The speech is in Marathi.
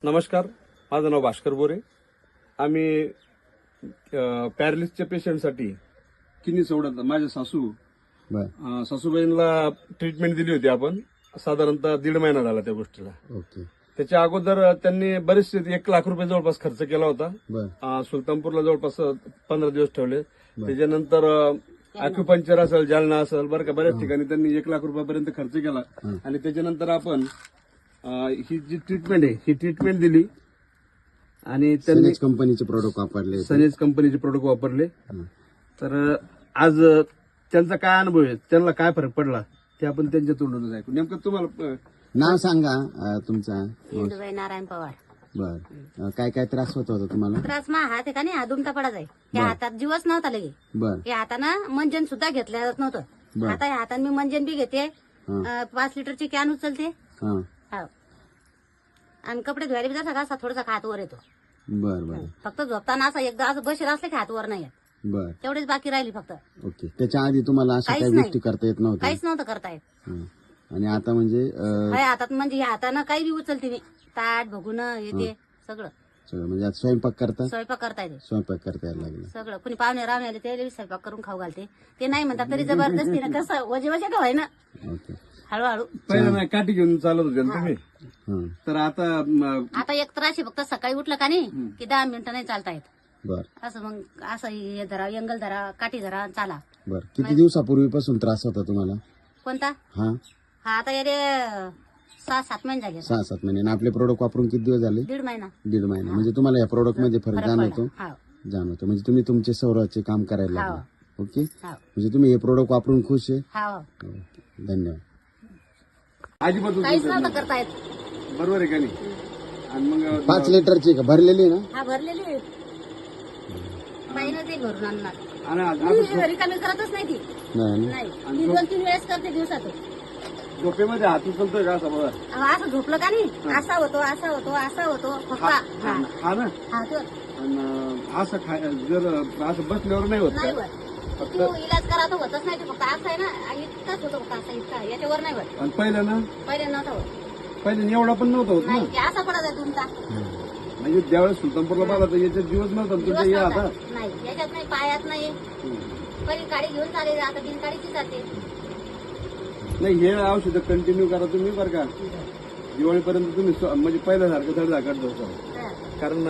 नमस्कार, माझं नाव भास्कर बोरे. आम्ही पॅरालिसच्या पेशंटसाठी किनी सोडत माझे सासूबाईंना ट्रीटमेंट दिली होती आपण. साधारणतः 1.5 महिना झाला त्या गोष्टीला. ओके. त्याच्या अगोदर त्यांनी बरेचसे 1 लाख रुपये जवळपास खर्च केला होता. सुलतानपूरला जवळपास 15 दिवस ठेवले. त्याच्यानंतर अॅक्युपंक्चर असेल, जालना असेल, बरं का, बऱ्याच ठिकाणी त्यांनी 1 लाख रुपयापर्यंत खर्च केला. आणि त्याच्यानंतर आपण ही जी ट्रीटमेंट आहे ही ट्रीटमेंट दिली आणि त्यांनी सनेज कंपनीचे प्रोडक्ट वापरले. सनेज कंपनीचे प्रोडक्ट वापरले. तर आज त्यांचा काय अनुभव आहे, त्यांना काय फरक पडला ते आपण त्यांच्या तोंडूनच ऐकू. नेमकं तुम्हाला नाव सांगा तुमचा. इंदुबाई नारायण पवार. बर. काय काय त्रास होत होता तुम्हाला? त्रास मा हात आहे का नाही, हा दुमटा पडा जाय. या हातात जीवच नव्हता लगे. बर. या हातानं मंजन सुद्धा घेतलं जात नव्हतं. आता या हाताने मी मंजन बी घेते. 5 लिटरची कॅन उचलते. हा. आणि कपडे धुवायला बी जसा असा थोडासा हात वर येतो. बर बर. फक्त झोपताना असं एकदा असं बसेल असलं की हात वर नाही येत. बर. तेवढीच बाकी राहिली फक्त. ओके. त्याच्या आधी तुम्हाला अशा काहीच काही नाही. गोष्टी करता येत नव्हत्या? काहीच नव्हतं करता येत. आणि आता म्हणजे हाय हातात म्हणजे या हातानं काही बी उचलते मी. ताट भगुन येते सगळं. सगळं म्हणजे आता स्वयंपाक करता? स्वयंपाक करता येते स्वयंपाक करता यायला लागला. सगळं. कुणी पाहुणे रावणे आले ते स्वयंपाक करून खाऊ घालते. ते नाही म्हणतात तरी जबरदस्तीनं कसं वजे वजे का ना ओके. हळूहळू. पहिलं नाही काठी घेऊन चालत होते ना तुम्ही, हा. तर आता आता एक त्रास आहे फक्त सकाळी उठलं का नाही की 10 मिनिटं नाही चालता येत. बर असं मग असं हे धरा, एंगल धरा, काठी धरा, चाला. बर. किती दिवसापूर्वीपासून त्रास होता तुम्हाला? कोणता? हा. हा आता येरे 6-7 महिने झाले. 6-7 महिने. आणि आपले प्रोडक्ट वापरून किती दिवस झाले? 1.5 महिना. 1.5 महिना. म्हणजे तुम्हाला या प्रोडक्ट मध्ये फरक जाणवतो? हा जाणवतो. म्हणजे तुम्ही तुमचे सौराचे काम करायला लागले. ओके. हा म्हणजे तुम्ही हे प्रोडक्ट वापरून खुश आहे? हा. हो. धन्यवाद. अजिबात काहीच नव्हतं करता येत. बरोबर आहे का नाही? आणि मग 5 लिटरची का भरलेली ना? हा भरलेली आहे. बाईनं ते भरून आणणार. आणि मी रिकामी करतच नाही ती. नाही ना? नाही ती 2-3 वेळेस करते दिवसातून. झोपेमध्ये हात उचलतोय का असं बघा. असं झोपलं का नाही असा होतो असा होतो असा होतो फक्त. हा ना. हा तो आणि असं जर असं बसल्यावर नाही होत नाही का? होत. तू इलाज करा तर होतच नाही. ते फक्त असं आहे ना, इतकाच होतो फक्त असं इतका, याच्यावर नाही होत. आणि पहिलं ना, पहिले नव्हतं होत. पहिलं एवढा पण नव्हता होत ना. नाही ते असा पडत आहे तुमचा. म्हणजे ज्यावेळेस सुलतानपूरला पाहिला तर याच्यात दिवस नव्हता दिवस तुमच्या या नव्हता. हातात. नाही याच्यात नाही, पायात नाही. पहिली गाडी घेऊन चालेल, आता बिनकाडीची जाते. नाही, हे औषध कंटिन्यू करा तुम्ही बरं का. दिवाळीपर्यंत तुम्ही म्हणजे पहिल्यासारखं धडधाकट बसा. हा. कारण